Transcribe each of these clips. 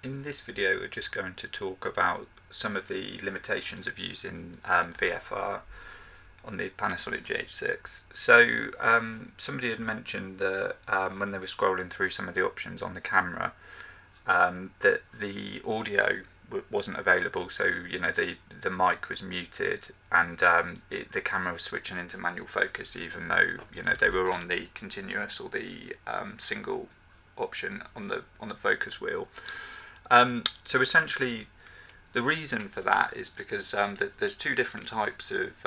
In this video we're just going to talk about some of the limitations of using VFR on the Panasonic GH6. So somebody had mentioned that when they were scrolling through some of the options on the camera that the audio wasn't available, so the mic was muted and the camera was switching into manual focus even though they were on the continuous or the single option on the focus wheel. So essentially the reason for that is because there's two different types of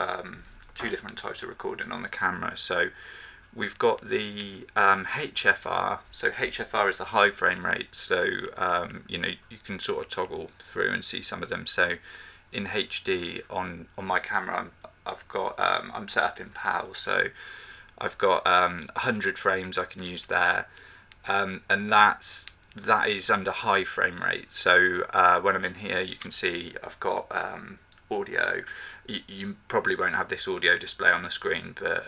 recording on the camera. So we've got the HFR. So HFR is the high frame rate. So you can sort of toggle through and see some of them. So in HD on my camera, I'm set up in PAL. So I've got 100 frames I can use there, and that is under high frame rate. So when I'm in here, you can see I've got audio. You probably won't have this audio display on the screen, but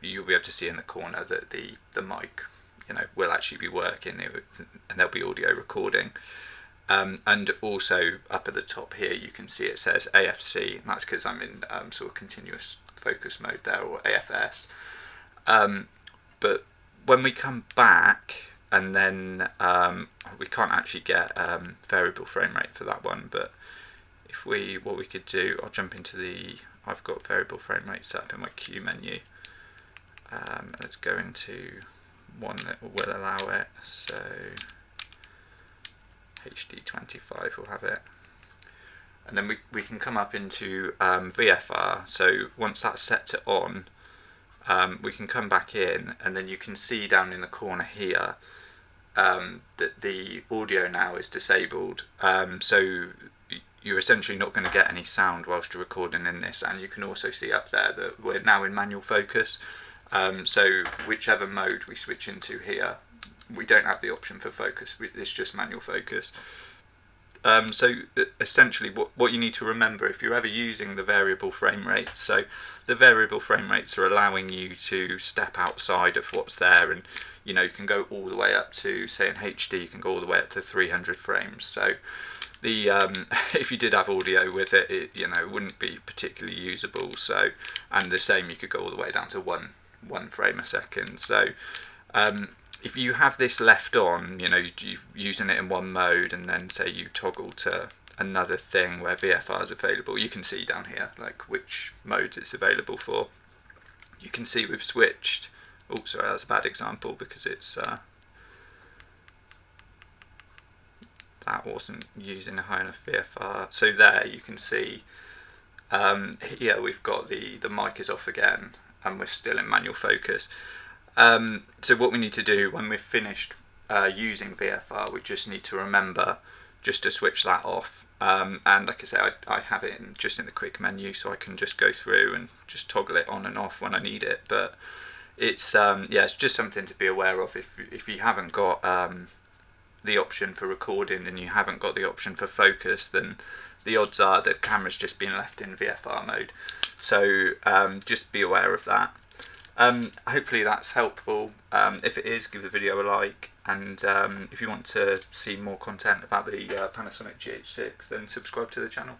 you'll be able to see in the corner that the mic will actually be working, and there'll be audio recording. And also up at the top here you can see it says AFC, and that's because I'm in sort of continuous focus mode there, or AFS. But when we come back, and then we can't actually get variable frame rate for that one, but what we could do, I'll jump into I've got variable frame rate set up in my Q menu. Let's go into one that will allow it, so HD25 will have it. And then we can come up into VFR, so once that's set to on, we can come back in, and then you can see down in the corner here that the audio now is disabled, so you're essentially not going to get any sound whilst you're recording in this. And you can also see up there that we're now in manual focus, so whichever mode we switch into here, we don't have the option for focus, it's just manual focus. So essentially what you need to remember if you're ever using the variable frame rates, so the variable frame rates are allowing you to step outside of what's there, and you can go all the way up to, say in HD, you can go all the way up to 300 frames. So the if you did have audio with it, it wouldn't be particularly usable. So, and the same, you could go all the way down to one frame a second. So if you have this left on, you're using it in one mode, and then say you toggle to another thing where VFR is available, you can see down here like which modes it's available for. You can see we've switched. Oh, sorry, that's a bad example because it's that wasn't using a high enough VFR. So there you can see here we've got the mic is off again, and we're still in manual focus. So what we need to do when we've finished using VFR, we just need to remember just to switch that off. And like I say, I have it just in the quick menu, so I can just go through and just toggle it on and off when I need it. But it's it's just something to be aware of. If you haven't got the option for recording and you haven't got the option for focus, then the odds are that camera's just been left in VFR mode. So just be aware of that. Hopefully that's helpful. If it is, give the video a like, and if you want to see more content about the Panasonic GH6, then subscribe to the channel.